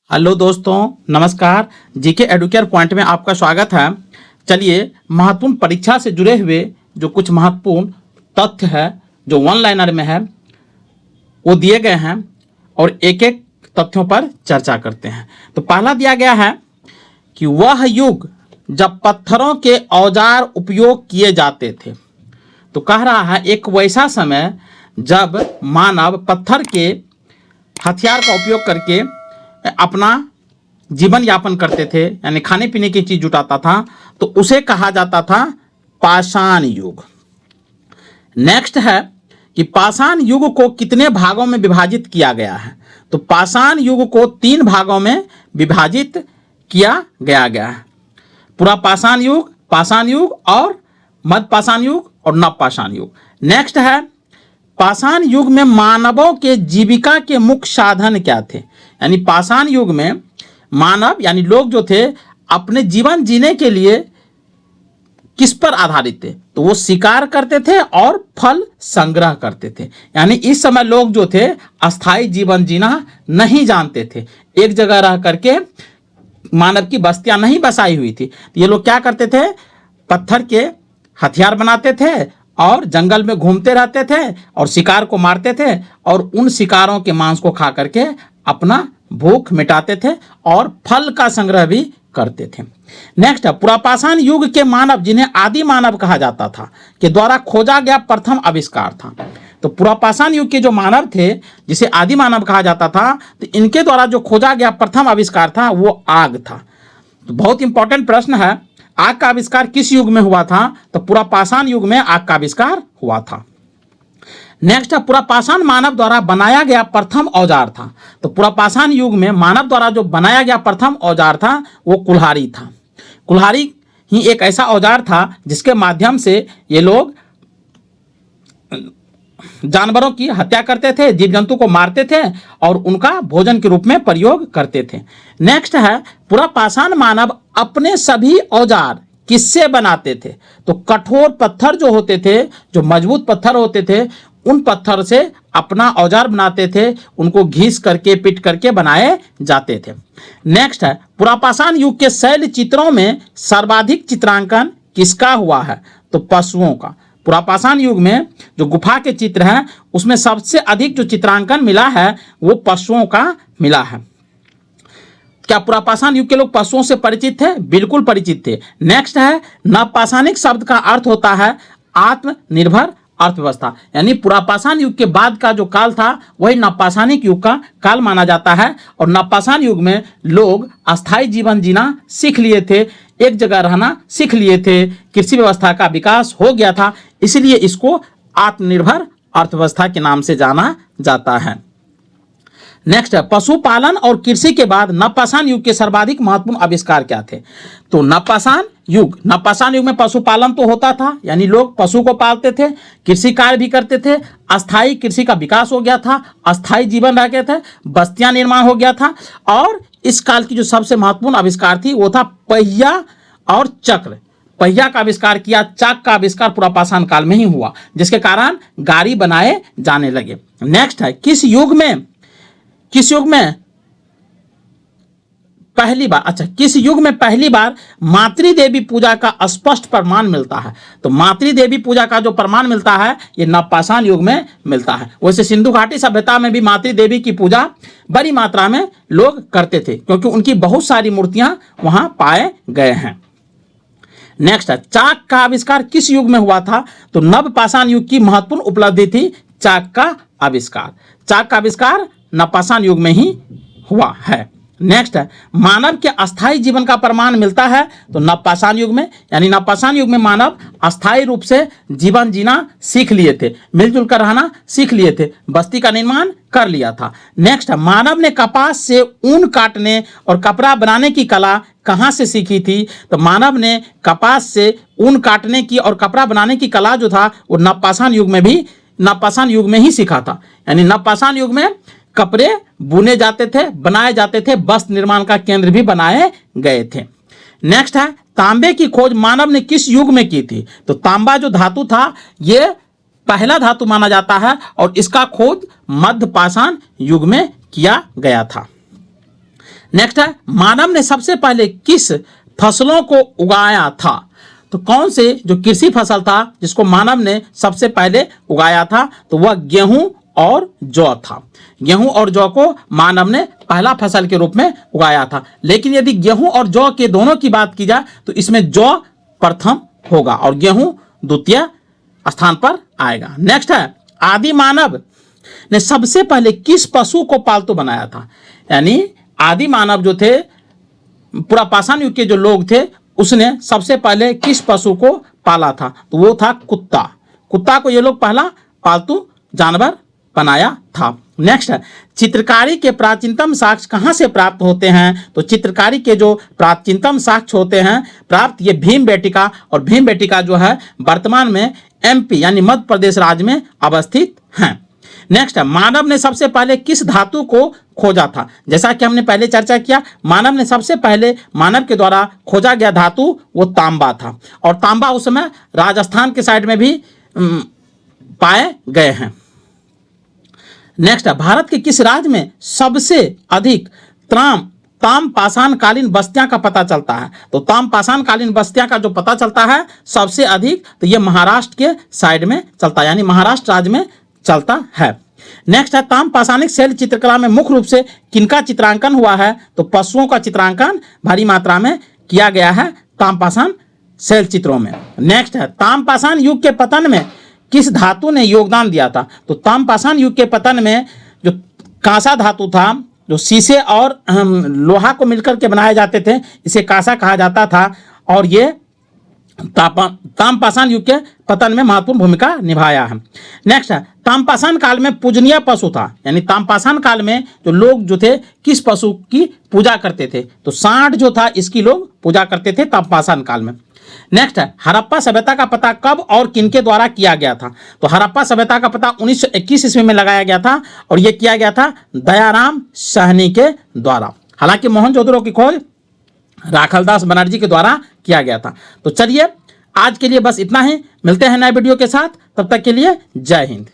Hello दोस्तों, नमस्कार। GK Educare point में आपका स्वागत है। चलिए, महत्वपूर्ण परीक्षा से जुड़े हुए जो कुछ महत्वपूर्ण तथ्य है जो वन लाइनर में है वो दिए गए हैं और एक एक तथ्यों पर चर्चा करते हैं। तो पहला दिया गया है कि वह युग जब पत्थरों के औजार उपयोग किए जाते थे। तो कह रहा है एक वैसा समय जब मानव पत्थर के हथियार का उपयोग करके अपना जीवन यापन करते थे, यानी खाने पीने की चीज जुटाता था, तो उसे कहा जाता था पाषाण युग। नेक्स्ट है कि पाषाण युग को कितने भागों में विभाजित किया गया है। तो पाषाण युग को 3 भागों में विभाजित किया गया है। पूरा पाषाण युग और मध्य पाषाण युग और नव पाषाण युग। नेक्स्ट है पाषाण युग में मानवों के जीविका के मुख्य साधन क्या थे। यानी पाषाण युग में मानव यानी लोग जो थे अपने जीवन जीने के लिए किस पर आधारित थे, तो वो शिकार करते थे और फल संग्रह करते थे। यानी इस समय लोग जो थे अस्थायी जीवन जीना नहीं जानते थे। एक जगह रह करके मानव की बस्तियां नहीं बसाई हुई थी। तो ये लोग क्या करते थे, पत्थर के हथियार बनाते थे और जंगल में घूमते रहते थे और शिकार को मारते थे और उन शिकारों के मांस को खा करके अपना भूख मिटाते थे और फल का संग्रह भी करते थे। नेक्स्ट है पुरापाषाण युग के मानव, जिन्हें आदि मानव कहा जाता था, के द्वारा खोजा गया प्रथम आविष्कार था। तो पुरापाषाण युग के जो मानव थे जिसे आदि मानव कहा जाता था, तो इनके द्वारा जो खोजा गया प्रथम आविष्कार था वो आग था। तो बहुत इंपॉर्टेंट प्रश्न है, आग का आविष्कार किस युग में हुआ था। तो पुरापाषाण युग में आग का आविष्कार हुआ था। नेक्स्ट है पुरापाषाण मानव द्वारा बनाया गया प्रथम औजार था। तो पुरापाषाण युग में मानव द्वारा जो बनाया गया प्रथम औजार था वो कुल्हाड़ी था। कुल्हाड़ी ही एक ऐसा औजार था जिसके माध्यम से ये लोग जानवरों की हत्या करते थे, जीव जंतु को मारते थे और उनका भोजन के रूप में प्रयोग करते थे। नेक्स्ट है पुरापाषाण मानव अपने सभी औजार किससे बनाते थे। तो कठोर पत्थर जो होते थे, जो मजबूत पत्थर होते थे, उन पत्थर से अपना औजार बनाते थे, उनको घिस करके पीट करके बनाए जाते थे। नेक्स्ट है पुरापाषाण युग के शैल चित्रों में सर्वाधिक चित्रांकन किसका हुआ है। तो पशुओं का। पुरापाषाण युग में जो गुफा के चित्र हैं उसमें सबसे अधिक जो चित्रांकन मिला है वो पशुओं का मिला है। क्या पुरापाषाण युग के लोग पशुओं से परिचित थे? बिल्कुल परिचित थे। नेक्स्ट है नवपाषाणिक शब्द का अर्थ होता है आत्मनिर्भर अर्थव्यवस्था। यानी पुरापाषाण युग के बाद का जो काल था वही नवपाषाणिक युग का काल माना जाता है। और नवपाषाण युग में लोग अस्थायी जीवन जीना सीख लिए थे, एक जगह रहना सीख लिए थे, कृषि व्यवस्था का विकास हो गया था, इसलिए इसको आत्मनिर्भर अर्थव्यवस्था के नाम से जाना जाता है। नेक्स्ट है पशुपालन और कृषि के बाद नवपाषाण युग के सर्वाधिक महत्वपूर्ण आविष्कार क्या थे। तो नवपाषाण युग में पशुपालन तो होता था, यानी लोग पशु को पालते थे, कृषि कार्य भी करते थे, अस्थायी कृषि का विकास हो गया था, अस्थायी जीवन रह गए थे, बस्तियां निर्माण हो गया था। और इस काल की जो सबसे महत्वपूर्ण आविष्कार थी वो था पहिया और चक्र। पहिया का आविष्कार किया, चाक का आविष्कार पुरापाषाण काल में ही हुआ, जिसके कारण गाड़ी बनाए जाने लगे। नेक्स्ट है किस युग में पहली बार मातृदेवी पूजा का स्पष्ट प्रमाण मिलता है। तो मातृदेवी पूजा का जो प्रमाण मिलता है ये नवपाषाण युग में मिलता है। वैसे सिंधु घाटी सभ्यता में भी मातृदेवी की पूजा बड़ी मात्रा में लोग करते थे, क्योंकि उनकी बहुत सारी मूर्तियां वहां पाए गए हैं। नेक्स्ट है चाक का आविष्कार किस युग में हुआ था। तो नवपाषाण युग की महत्वपूर्ण उपलब्धि थी चाक का आविष्कार। चाक का आविष्कार नवपाषाण युग में ही हुआ है। नेक्स्ट है मानव के अस्थायी जीवन का प्रमाण मिलता है तो नवपाषाण युग में, यानी नवपाषाण युग में मानव अस्थायी रूप से जीवन जीना सीख लिए थे, मिलजुल कर रहना सीख लिए थे, बस्ती का निर्माण कर लिया था। नेक्स्ट है मानव ने कपास से ऊन काटने और कपड़ा बनाने की कला कहाँ से सीखी थी। तो मानव ने कपास से ऊन काटने की और कपड़ा बनाने की कला जो था वो नवपाषाण युग में ही सीखा था। यानी नवपाषाण युग में कपड़े बुने जाते थे, बनाए जाते थे, वस्त्र निर्माण का केंद्र भी बनाए गए थे। नेक्स्ट है तांबे की खोज मानव ने किस युग में की थी। तो तांबा जो धातु था ये पहला धातु माना जाता है और इसका खोज मध्य पाषाण युग में किया गया था। नेक्स्ट है, मानव ने सबसे पहले किस फसलों को उगाया था? तो कौन से जो कृषि फसल था जिसको मानव ने सबसे पहले उगाया था? तो वह गेहूं और जौ था। गेहूं और जौ को मानव ने पहला फसल के रूप में उगाया था। लेकिन यदि गेहूं और जौ के दोनों की बात की जाए तो इसमें जौ प्रथम होगा और गेहूं द्वितीय स्थान पर आएगा। नेक्स्ट है, आदि मानव ने सबसे पहले किस पशु को पालतू बनाया था? यानी आदि मानव जो थे, पूरा पाषाण युग के जो लोग थे, उसने सबसे पहले किस पशु को पाला था? तो वो था कुत्ता। कुत्ता को ये लोग पहला पालतू जानवर बनाया था। नेक्स्ट है, चित्रकारी के प्राचीनतम साक्ष्य कहाँ से प्राप्त होते हैं? तो चित्रकारी के जो प्राचीनतम साक्ष्य होते हैं प्राप्त, ये भीमबेटका, और भीमबेटका जो है वर्तमान में एमपी यानी मध्य प्रदेश राज्य में अवस्थित हैं। नेक्स्ट है, मानव ने सबसे पहले किस धातु को खोजा था? जैसा कि हमने पहले चर्चा किया, मानव ने सबसे पहले मानव के द्वारा खोजा गया धातु वो तांबा था, और तांबा उस समय राजस्थान के साइड में भी पाए गए हैं। नेक्स्ट है, भारत के किस राज्य में सबसे अधिक ताम पाषाण कालीन बस्तियां का पता चलता है? तो ताम पाषाण कालीन बस्तियां का जो पता चलता है सबसे अधिक, तो ये महाराष्ट्र के साइड में चलता है, यानी महाराष्ट्र राज्य में चलता है। नेक्स्ट है, ताम पाषाणिक शैल चित्रकला में मुख्य रूप से किनका चित्रांकन हुआ है? तो पशुओं का चित्रांकन भारी मात्रा में किया गया है ताम पाषाण शैल चित्रों में। नेक्स्ट है, ताम पाषाण युग के पतन में किस धातु ने योगदान दिया था? तो ताम पाषाण युग के पतन में जो कांसा धातु था, जो शीशे और लोहा को मिलकर के बनाए जाते थे, इसे कांसा कहा जाता था, और ये ताम पाषाण युग के पतन में महत्वपूर्ण भूमिका निभाया है। नेक्स्ट है, ताम पाषाण काल में पूजनीय पशु था, यानी ताम पाषाण काल में जो लोग जो थे किस पशु की पूजा करते थे? तो सांड जो था इसकी लोग पूजा करते थे ताम पाषाण काल में। नेक्स्ट है, हड़प्पा सभ्यता का पता कब और किनके द्वारा किया गया था? तो हड़प्पा सभ्यता का पता 1921 ईस्वी में लगाया गया था, और यह किया गया था दयाराम साहनी के द्वारा। हालांकि मोहनजोदड़ो की खोज राखलदास बनर्जी के द्वारा किया गया था। तो चलिए आज के लिए बस इतना ही, मिलते हैं नए वीडियो के साथ, तब तक के लिए जय हिंद।